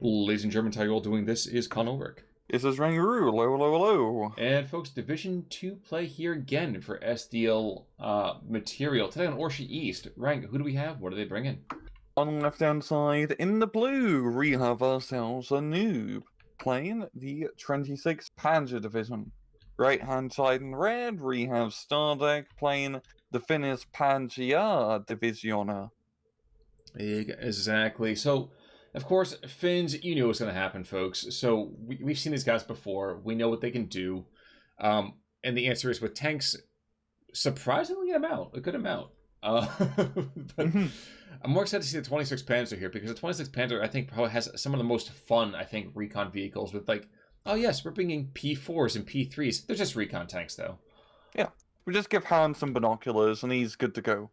Ladies and gentlemen, how you all doing? This is Ulrich. This is Rangaroo. Hello, hello, hello. And folks, Division 2 play here again for SDL material. Today on Orsha East. Rang, who do we have? What are they bringing? On the left-hand side, in the blue, we have ourselves a Noob playing the 26th Panzer Division. Right-hand side in red, we have Stardekk playing the Finnish Panzer Division. Exactly. So, of course, Finns, you knew what's going to happen, folks. So, we've seen these guys before. We know what they can do. And the answer is with tanks, surprisingly a good amount. But I'm more excited to see the 26th Panzer here because the 26th Panzer, I think, probably has some of the most fun, recon vehicles with oh yes, we're bringing P4s and P3s. They're just recon tanks, though. Yeah, we just give Hans some binoculars and he's good to go.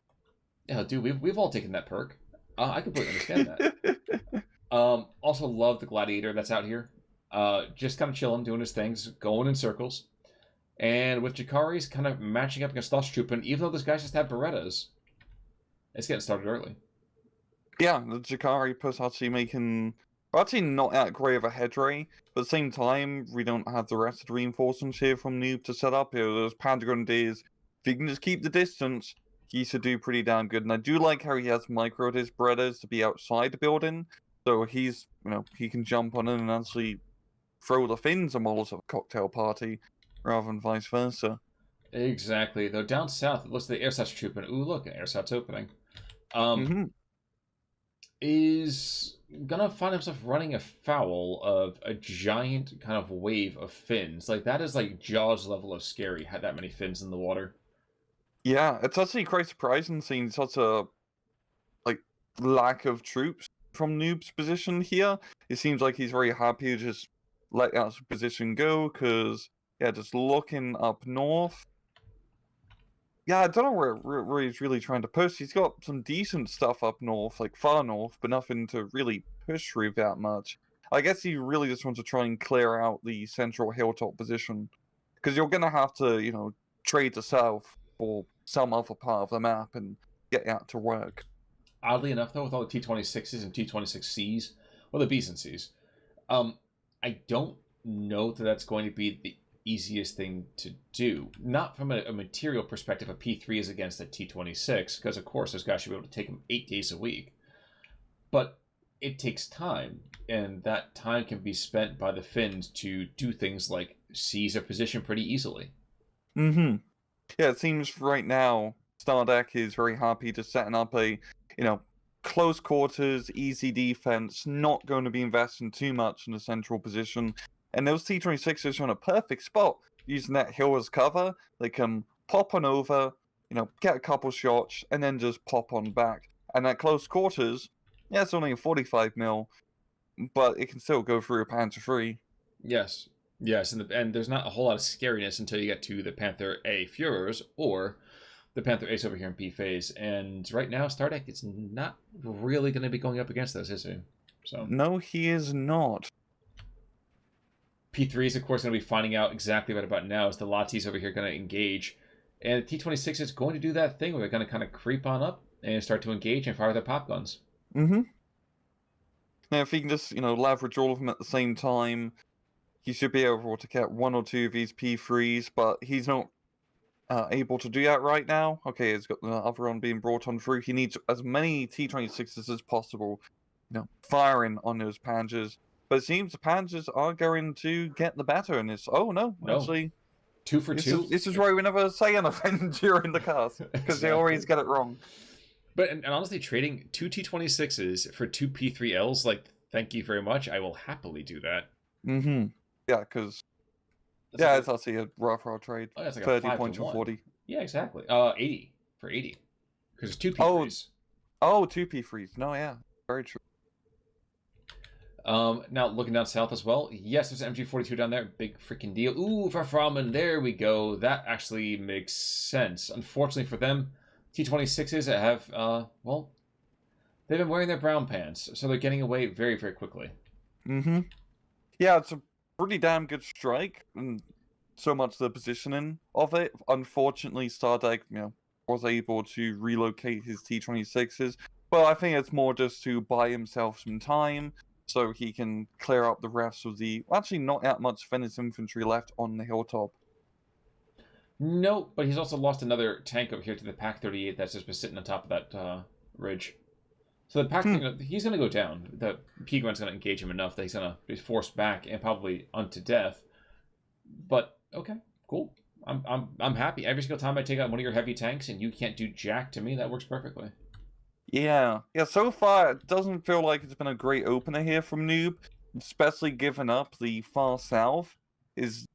Yeah, dude, we've all taken that perk. I completely understand that. Also love the Gladiator that's out here. Just kind of chilling, doing his things, going in circles. And with Jakari's kind of matching up against Losttroop, even though this guy just had Berettas, it's getting started early. Yeah, the Jakari push actually making actually not that great of a headway, but at the same time, we don't have the rest of the reinforcements here from Noob to set up here. Those Panzergrenadiers, if he can just keep the distance, he should do pretty damn good. And I do like how he has microed his Berettas to be outside the building, so he's, he can jump on in and actually throw the Finns a Molotov cocktail party, rather than vice versa. Exactly. Though down south, it looks like the AirSat's trooping. Ooh, look, an AirSat's opening. Is gonna find himself running afoul of a giant kind of wave of Finns. That is Jaws level of scary, had that many Finns in the water. Yeah, it's actually quite surprising seeing such a lack of troops from Noob's position here. It seems like he's very happy to just let that position go, because, yeah, just looking up north. Yeah, I don't know where he's really trying to push. He's got some decent stuff up north, far north, but nothing to really push through that much. I guess he really just wants to try and clear out the central hilltop position, because you're going to have to, trade the south for some other part of the map and get that to work. Oddly enough, though, with all the T-26s and T-26Cs, well, the Bs and Cs, I don't know that that's going to be the easiest thing to do. Not from a material perspective, a P3 is against a T-26, because, of course, those guys should be able to take them 8 days a week. But it takes time, and that time can be spent by the Finns to do things like seize a position pretty easily. Yeah, it seems right now Stardekk is very happy to setting up a, close quarters, easy defense, not going to be investing too much in the central position. And those T-26s are in a perfect spot, using that hill as cover. They can pop on over, get a couple shots, and then just pop on back. And at close quarters, yeah, it's only a 45 mil, but it can still go through a Panther III. Yes, and there's not a whole lot of scariness until you get to the Panther A Führers or the Panther Ace over here in P phase. And right now, Stardekk is not really going to be going up against those, is he? So no, he is not. P3 is, of course, going to be finding out exactly right about now as the Latis over here going to engage. And the T-26 is going to do that thing where they're going to kind of creep on up and start to engage and fire their pop guns. Now, if he can just, leverage all of them at the same time, he should be able to get 1 or 2 of these P3s, but he's not able to do that right now. Okay, he's got the other one being brought on through. He needs as many T-26s as possible, firing on those Panzers. But it seems the Panzers are going to get the better in this. Oh, no. Actually, 2 for 2. This is why we never say anything during the cast, because They always get it wrong. But and honestly, trading 2 T-26s for 2 P3Ls, thank you very much. I will happily do that. Yeah, because it's actually a rough trade. Oh, it's 30 points for 40. Yeah, exactly. 80 for 80. Because it's 2 P3s. Oh, 2 P3s. No, yeah. Very true. Now, looking down south as well. Yes, there's an MG42 down there. Big freaking deal. Ooh, Farframen, there we go. That actually makes sense. Unfortunately for them, T-26s have, they've been wearing their brown pants, so they're getting away very, very quickly. Yeah, it's a pretty damn good strike, and so much the positioning of it. Unfortunately, Stardekk, was able to relocate his T-26s, but I think it's more just to buy himself some time, so he can clear out the rest of the... Actually, not that much Finnish infantry left on the hilltop. No, but he's also lost another tank over here to the Pack 38 that's just been sitting on top of that ridge. So the Pack, he's going to go down. The Peagran's going to engage him enough that he's going to be forced back and probably unto death. But okay, cool. I'm happy. Every single time I take out one of your heavy tanks and you can't do jack to me, that works perfectly. Yeah. So far, it doesn't feel like it's been a great opener here from Noob, especially given up the far south is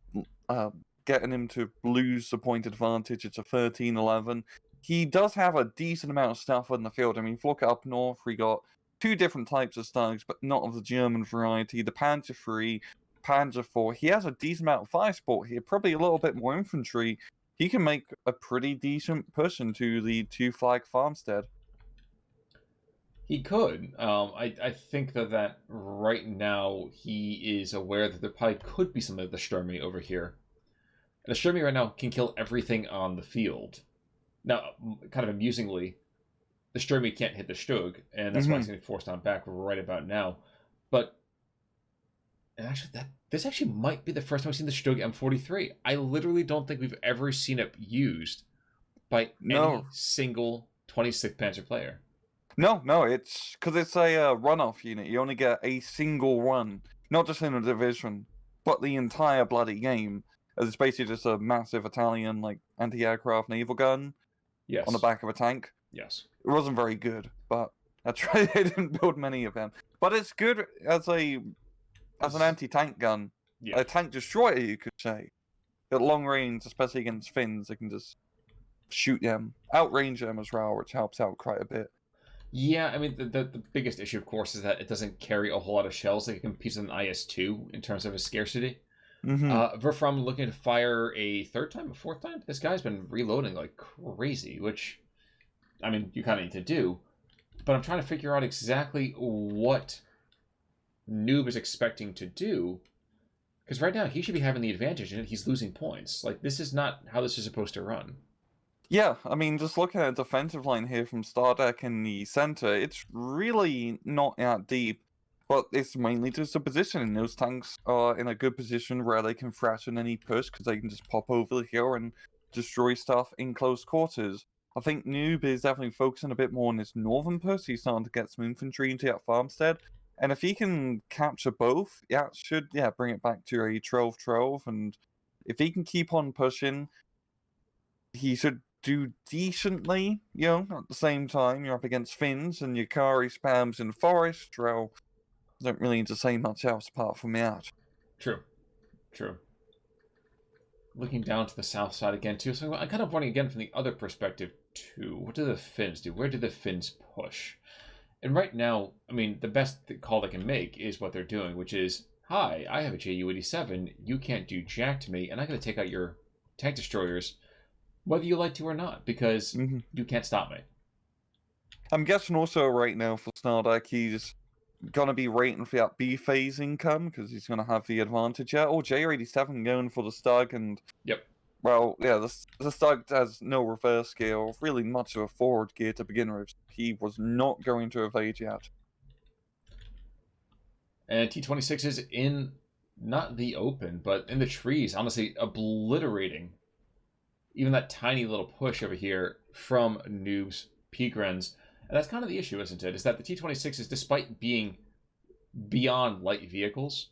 getting him to lose the point advantage. It's a 13-11. He does have a decent amount of stuff on the field. I mean, if you look up north, we got two different types of Stardekks, but not of the German variety. The Panzer III, Panzer IV. He has a decent amount of fire support here, probably a little bit more infantry. He can make a pretty decent push into the two-flag farmstead. He could. I think that right now he is aware that there probably could be some of the Sturmy over here. And the Sturmy right now can kill everything on the field. Now, kind of amusingly, the Sturmy can't hit the Stug, and that's why he's getting forced on back right about now. But and actually, this actually might be the first time I've seen the Stug M43. I literally don't think we've ever seen it used by any single 26th Panzer player. No, it's because it's a runoff unit. You only get a single run, not just in a division, but the entire bloody game. It's basically just a massive Italian like anti-aircraft naval gun on the back of a tank. Yes. It wasn't very good, but that's right. They didn't build many of them. But it's good as an anti-tank gun. Yeah. A tank destroyer, you could say. At long range, especially against Finns, they can just shoot them, outrange them as well, which helps out quite a bit. Yeah, I mean, the biggest issue, of course, is that it doesn't carry a whole lot of shells that competes with an IS-2 in terms of its scarcity. Verfrom looking to fire a fourth time? This guy's been reloading like crazy, which, I mean, you kind of need to do. But I'm trying to figure out exactly what Noob is expecting to do. Because right now, he should be having the advantage, and he's losing points. Like, this is not how this is supposed to run. Yeah, I mean, just looking at the defensive line here from Stardekk in the center, it's really not that deep. But it's mainly just a positioning. Those tanks are in a good position where they can threaten any push because they can just pop over the hill and destroy stuff in close quarters. I think Noob is definitely focusing a bit more on his northern push. He's starting to get some infantry into that farmstead. And if he can capture both, it should bring it back to a 12-12. And if he can keep on pushing, he should do decently, at the same time. You're up against Finns and Yukari spams in forest. Well, don't really need to say much else apart from that. True. Looking down to the south side again, too. So I'm kind of wondering again from the other perspective, too. What do the Finns do? Where do the Finns push? And right now, I mean, the best call they can make is what they're doing, which is, hi, I have a Ju-87. You can't do jack to me, and I'm going to take out your tank destroyers, whether you like to or not, because you can't stop me. I'm guessing also right now for Stardekk, he's going to be waiting for that B phase income because he's going to have the advantage here. Oh, J87 going for the Stug, and well, yeah, the Stug has no reverse gear, or really much of a forward gear to begin with. He was not going to evade yet. And T-26 is in, not the open, but in the trees, honestly, obliterating even that tiny little push over here from Noob's Peagrens. And that's kind of the issue, isn't it? Is that the T-26s, despite being beyond light vehicles,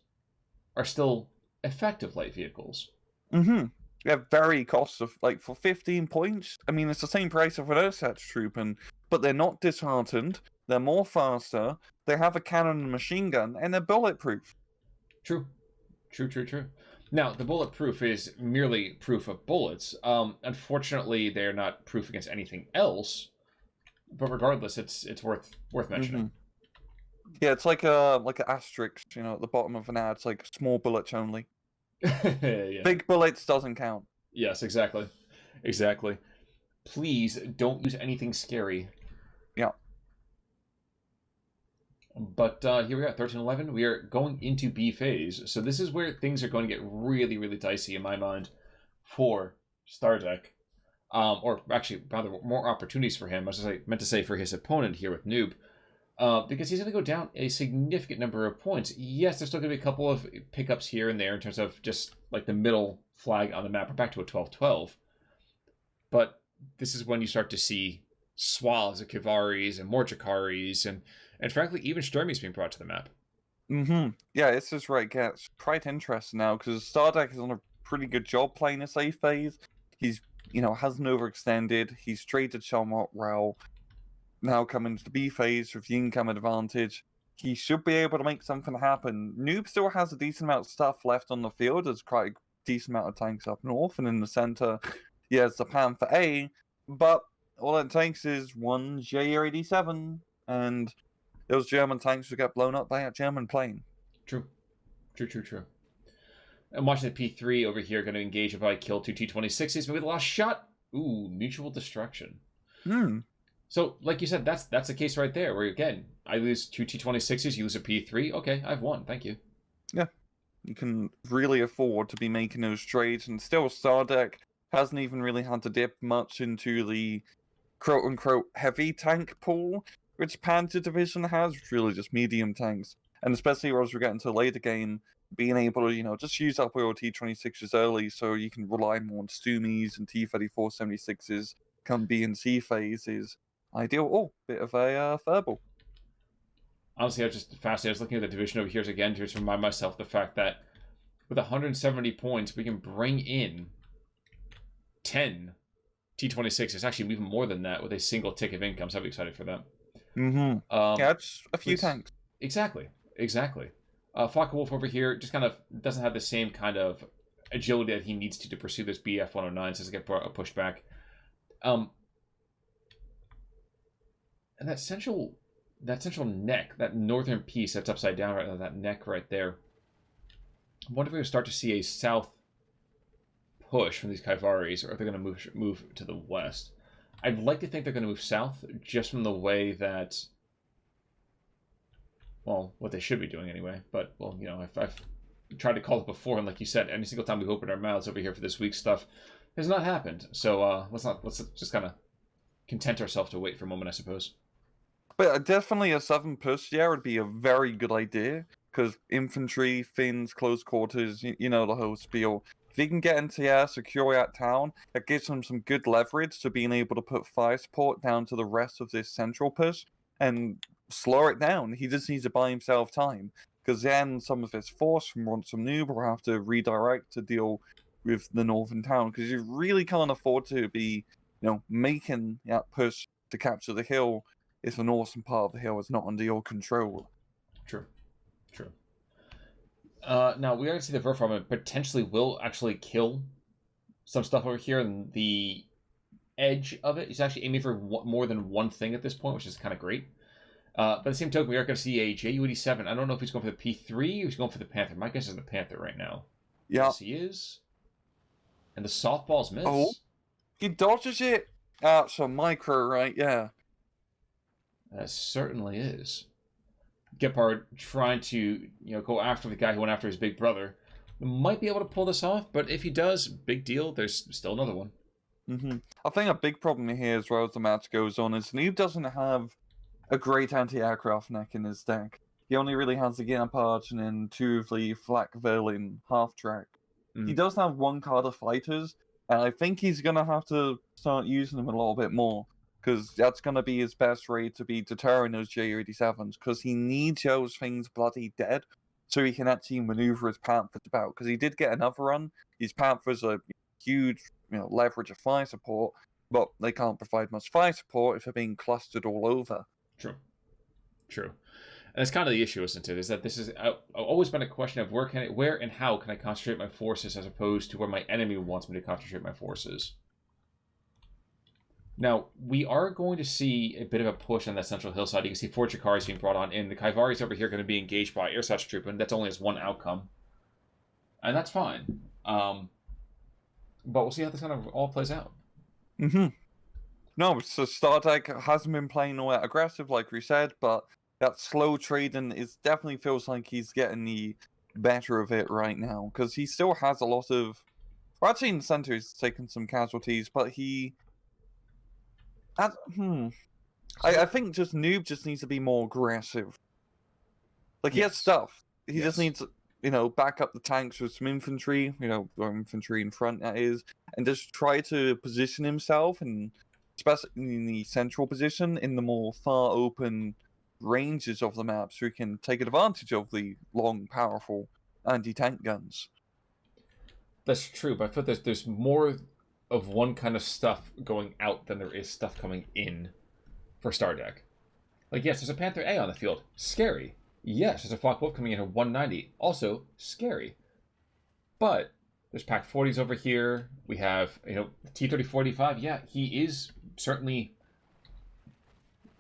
are still effective light vehicles. Yeah, very cost of, like, for 15 points, I mean, it's the same price of an Ursat's troop, but they're not disheartened, they're more faster, they have a cannon and machine gun, and they're bulletproof. True. Now, the bulletproof is merely proof of bullets. Unfortunately, they're not proof against anything else. But regardless, it's worth mentioning. Yeah, it's like an asterisk, at the bottom of an ad. It's like small bullets only. Yeah. Big bullets doesn't count. Yes, exactly. Please don't use anything scary. Yeah. But here we are, 13-11. We are going into B phase. So this is where things are going to get really, really dicey in my mind for Stardekk. Or actually, rather, more opportunities for him, as I meant to say for his opponent here with Noob. because he's going to go down a significant number of points. Yes, there's still going to be a couple of pickups here and there in terms of just like the middle flag on the map. We're back to a 12-12. But this is when you start to see swaths of Kivaris and more Jakaris and frankly, even Sturmies being brought to the map. Yeah, this is where it gets quite interesting now, because Stardekk has done a pretty good job playing this A phase. He's, hasn't overextended. He's traded Shamrock Rao. Now coming to the B phase with the income advantage. He should be able to make something happen. Noob still has a decent amount of stuff left on the field. There's quite a decent amount of tanks up north, and in the center, he has the Panther A, but all it takes is one JR-87, and those German tanks will get blown up by a German plane. True. I'm watching the P3 over here, going to engage if I kill 2 T-26s. Maybe the last shot. Ooh, mutual destruction. So, like you said, that's the case right there, where, again, I lose 2 T-26s, you lose a P3. Okay, I've won. Thank you. Yeah. You can really afford to be making those trades, and still Stardekk hasn't even really had to dip much into the quote-unquote heavy tank pool, which Panzer Division has, which really just medium tanks. And especially as we're getting to a later game, being able to, just use up your T-26s early so you can rely more on Stumies and T-34-76s come B and C phase is ideal. Oh, bit of a furball. Honestly, I was just fascinated. I was looking at the division over here again to remind myself the fact that with 170 points, we can bring in 10 T-26s. Actually, even more than that with a single tick of income. So I'm excited for that. Yeah, it's a few tanks. Exactly. Focke-Wulf over here just kind of doesn't have the same kind of agility that he needs to pursue this BF-109, so get pushed back. And that central neck, that northern piece that's upside down right now, that neck right there. I wonder if we're going to start to see a south push from these Kaivaris, or if they're going to move to the west. I'd like to think they're going to move south, just from the way that, well, what they should be doing anyway. But, well, I've tried to call it before, and like you said, any single time we've opened our mouths over here for this week's stuff, has not happened. So let's just kind of content ourselves to wait for a moment, I suppose. But definitely a southern push, would be a very good idea, because infantry, Finns, close quarters, the whole spiel. If he can get into secure that town, that gives him some good leverage to being able to put fire support down to the rest of this central push and slow it down. He just needs to buy himself time, because then some of his force from Noob will have to redirect to deal with the northern town, because you really can't afford to be, making that push to capture the hill if the northern part of the hill is not under your control. True. Now, we already see the Verfarm potentially will actually kill some stuff over here, and the edge of it, he's actually aiming for more than one thing at this point, which is kind of great. But at the same token, we are going to see a JU-87. I don't know if he's going for the P3 or he's going for the Panther. My guess is the Panther right now. Yeah. Yes, he is. And the softballs miss. Oh, he dodges it. That's a micro, right? Yeah. That certainly is. Gepard trying to go after the guy who went after his big brother. Might be able to pull this off, but if he does, big deal. There's still another one. I think a big problem here as well as the match goes on is Noob doesn't have a great anti-aircraft neck in his deck. He only really has the Gepard and then 2 of the Flak Verlin half-track. He does have 1 card of fighters, and I think he's going to have to start using them a little bit more, because that's going to be his best way to be deterring those JU-87s, because he needs those things bloody dead so he can actually maneuver his Panthers about, because he did get another run. His Panthers are huge leverage of fire support, but they can't provide much fire support if they're being clustered all over. True. And it's kind of the issue, isn't it? Is that this is always been a question of where and how can I concentrate my forces as opposed to where my enemy wants me to concentrate my forces. Now, we are going to see a bit of a push on that central hillside. You can see 4 Jakaris being brought on in. The Kaivaris over here are going to be engaged by Ersatz Troop, and that's only as one outcome. And that's fine. But we'll see how this kind of all plays out. No, so Stardekk hasn't been playing all that aggressive, like we said, but that slow trading definitely feels like he's getting the better of it right now, because he still has a lot of... Well, actually in the center he's taken some casualties, but he... I think just Noob just needs to be more aggressive. Like, he has Yes. stuff. He just Yes. needs to, back up the tanks with some infantry, or infantry in front, that is, and just try to position himself, and especially in the central position, in the more far open ranges of the map, so he can take advantage of the long, powerful anti-tank guns. That's true, but I feel there's more of one kind of stuff going out than there is stuff coming in for Stardekk. Like, yes, there's a Panther A on the field. Scary. Yes, there's a Flock Wolf coming in at 190. Also, scary. But there's Pack 40s over here. We have, T-3045. Yeah, he is certainly,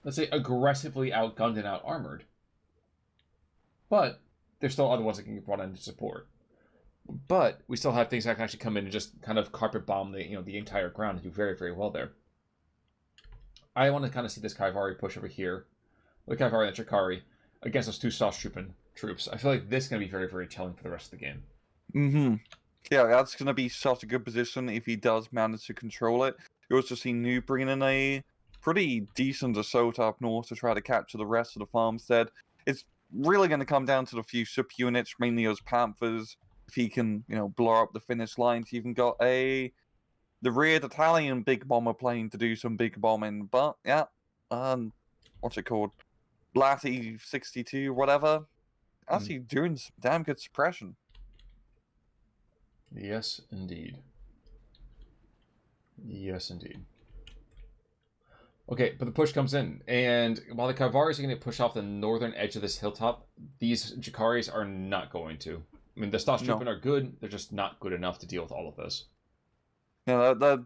let's say, aggressively outgunned and out-armored. But there's still other ones that can get brought in to support. But we still have things that can actually come in and just kind of carpet bomb the entire ground and do very, very well there. I want to kind of see this Kaivari push over here. The Kaivari and the Chikari against those two Sastroopin troops. I feel like this is going to be very, very telling for the rest of the game. Mm-hmm. Yeah, that's going to be such a good position if he does manage to control it. You also see Noob bringing in a pretty decent assault up north to try to capture the rest of the farmstead. It's really going to come down to the few subunits, mainly those Panthers. If he can, blow up the finish lines, he even got the reared Italian big bomber plane to do some big bombing. But yeah, what's it called? Blatty 62, whatever. Actually doing some damn good suppression. Yes, indeed. Yes, indeed. Okay, but the push comes in, and while the Kaivaris are going to push off the northern edge of this hilltop, these Jakaris are not going to. I mean, the Sastroopin are good, they're just not good enough to deal with all of this. Yeah, they're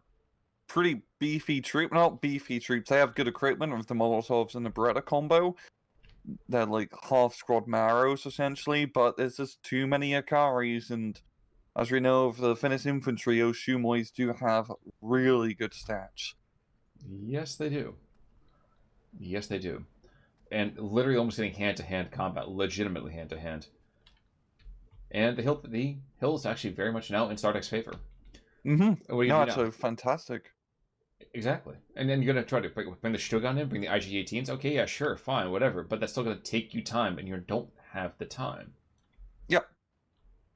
pretty beefy troops. Not beefy troops, they have good equipment with the Molotovs and the Beretta combo. They're like half squad Marrows, essentially, but there's just too many Akaris, and as we know of the Finnish infantry, those Shumois do have really good stats. Yes, they do. Yes, they do. And literally almost getting hand-to-hand combat, legitimately hand-to-hand. And the hill is actually very much now in Stardekk's favor. Mm-hmm. No, it's so fantastic. Exactly. And then you're going to try to bring the Shogun in, bring the IG-18s. Okay, yeah, sure, fine, whatever. But that's still going to take you time, and you don't have the time. Yep.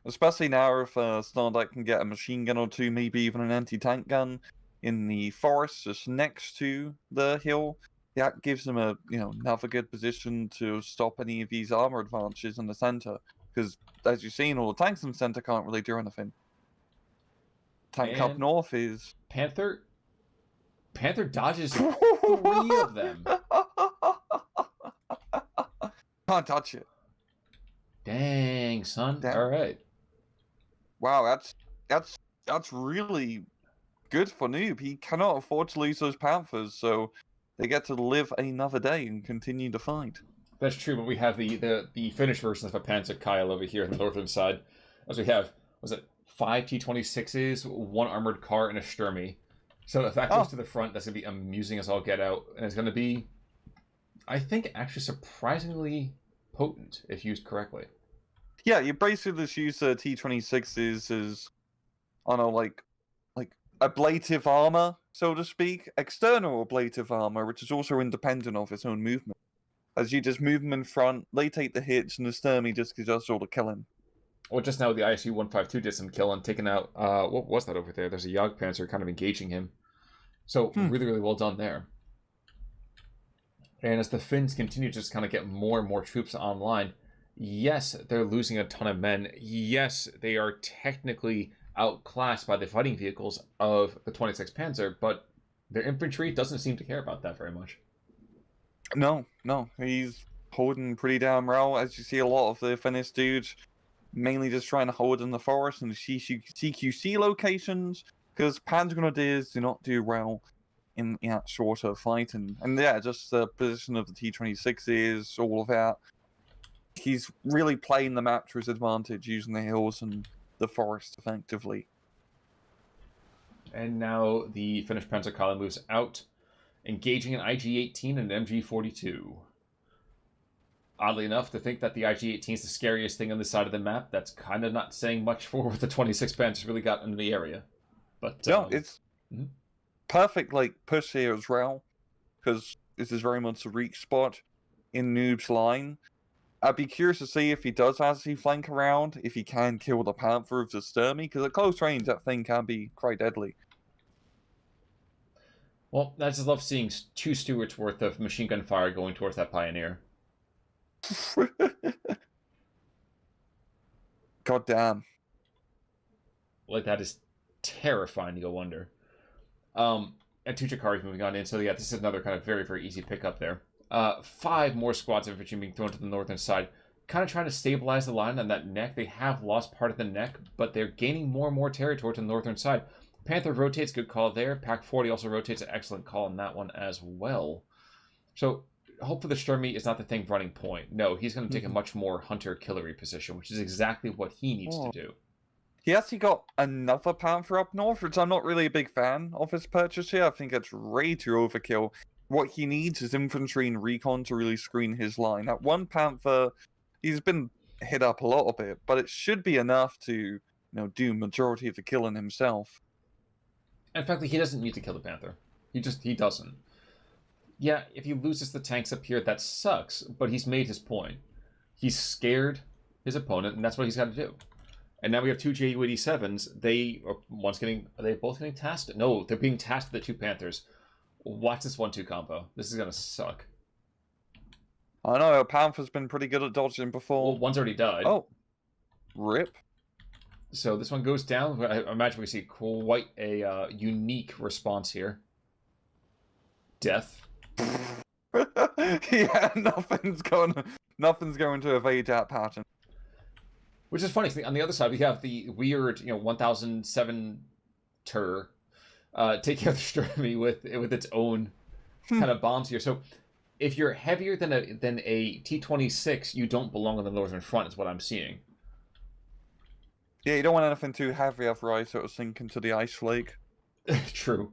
Especially now if Stardekk can get a machine gun or two, maybe even an anti-tank gun in the forest just next to the hill. That gives them another good position to stop any of these armor advances in the center. Because, as you've seen, all the tanks in the center can't really do anything. Tank up north is... Panther dodges 3 of them. Can't touch it. Dang, son. All right. Wow, that's really good for Noob. He cannot afford to lose those Panthers, so they get to live another day and continue to fight. That's true, but we have the Finnish version of a Panzer Kyle over here on the northern side. As we have, 5 T-26s, 1 armored car, and a Sturmy. So if that goes to the front, that's going to be amusing as all get out. And it's going to be, I think, actually surprisingly potent if used correctly. Yeah, you basically just use the T-26s as, I don't know, like ablative armor, so to speak. External ablative armor, which is also independent of its own movement. As you just move them in front, they take the hits, and the Sturmy just does all the killing. Well, just now the ISU-152 did some killing, taking out, what was that over there? There's a Jagdpanzer kind of engaging him. So, really, really well done there. And as the Finns continue to just kind of get more and more troops online, yes, they're losing a ton of men. Yes, they are technically outclassed by the fighting vehicles of the 26th Panzer, but their infantry doesn't seem to care about that very much. No, he's holding pretty damn well. As you see, a lot of the Finnish dudes mainly just trying to hold in the forest and the CQC locations, because Panzer Grenadiers do not do well in that sort of fighting. And yeah, just the position of the T-26s, all of that. He's really playing the map to his advantage, using the hills and the forest effectively. And now the Finnish Panzer column moves out, engaging an IG-18 and an MG-42. Oddly enough, to think that the IG-18 is the scariest thing on this side of the map, that's kind of not saying much for what the 26th Panzer's really got into the area. But no, it's perfect push here as well, because this is very much a weak spot in Noob's line. I'd be curious to see if he does actually flank around, if he can kill the Panther with the Sturmy, because at close range that thing can be quite deadly. Well, I just love seeing 2 Stuarts worth of machine gun fire going towards that Pioneer. God damn. Like, that is terrifying to go under. And 2 Chikari's moving on in, so yeah, this is another kind of very, very easy pickup there. 5 more squads of infantry being thrown to the northern side, kind of trying to stabilize the line on that neck. They have lost part of the neck, but they're gaining more and more territory to the northern side. Panther rotates, good call there. Pack 40 also rotates, an excellent call on that one as well. So, hopefully the Sturmy is not the thing running point. No, he's going to take a much more hunter-killery position, which is exactly what he needs to do. He actually got another Panther up north, which I'm not really a big fan of his purchase here. I think it's way too overkill. What he needs is infantry and recon to really screen his line. That one Panther, he's been hit up a little bit, but it should be enough to, do majority of the killing himself. In fact, he doesn't need to kill the Panther. He doesn't. Yeah, if he loses the tanks up here, that sucks, but he's made his point. He's scared his opponent, and that's what he's got to do. And now we have 2 Ju-87s. Are they both getting tasked? No, they're being tasked with the 2 Panthers. Watch this 1-2 combo. This is going to suck. I know, Panther's been pretty good at dodging before. Well, one's already died. Oh. Rip. So this one goes down. I imagine we see quite a unique response here. Death. Yeah, nothing's going to evade that pattern. Which is funny. On the other side, we have the weird, 1007 Tur take care of the Sturmy with its own kind of bombs here. So if you're heavier than a T-26, you don't belong on the northern front, is what I'm seeing. Yeah, you don't want anything too heavy, otherwise it'll sink into the ice lake. True.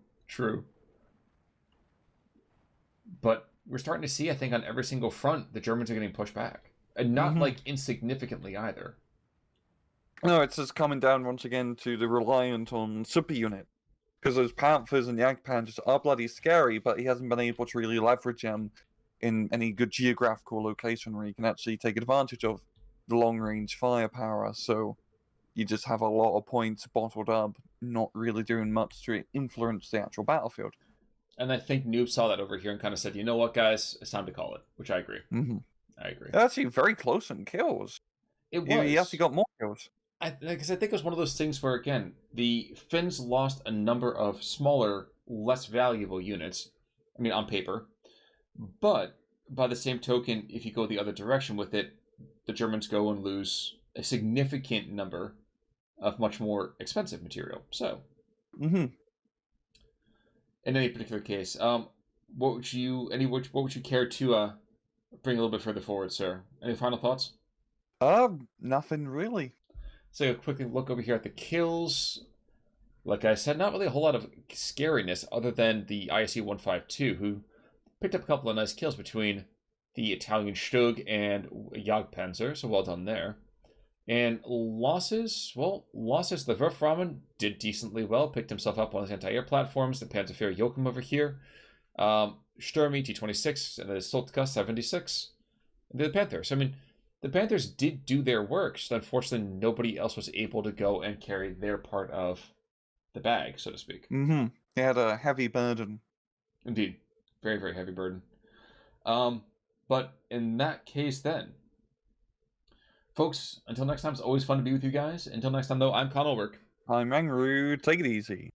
But we're starting to see, I think, on every single front, the Germans are getting pushed back. And not, insignificantly either. No, it's just coming down once again to the reliant on super unit. Because those Panthers and Jagdpanzers are bloody scary, but he hasn't been able to really leverage them in any good geographical location where you can actually take advantage of the long-range firepower. So you just have a lot of points bottled up, not really doing much to influence the actual battlefield. And I think Noob saw that over here and kind of said, you know what, guys? It's time to call it, which I agree. I agree. Actually, very close in kills. It was. He actually got more kills. I think it was one of those things where, again, the Finns lost a number of smaller, less valuable units. I mean, on paper. But by the same token, if you go the other direction with it, the Germans go and lose a significant number of much more expensive material. So, in any particular case, what would you care to bring a little bit further forward, sir? Any final thoughts? Nothing really. So quickly look over here at the kills. Like I said, not really a whole lot of scariness other than the ISU 152, who picked up a couple of nice kills between the Italian Stug and Jagdpanzer, so well done there. And losses, the Werfrahmen did decently well, picked himself up on his anti-air platforms, the Panzerfahr Joachim over here, Sturmy T-26, and the Soltka 76, and the Panther. So, I mean, the Panthers did do their work, so unfortunately nobody else was able to go and carry their part of the bag, so to speak. They had a heavy burden. Indeed. Very, very heavy burden. But in that case then, folks, until next time, it's always fun to be with you guys. Until next time, though, I'm Conalwork. I'm Angru. Take it easy.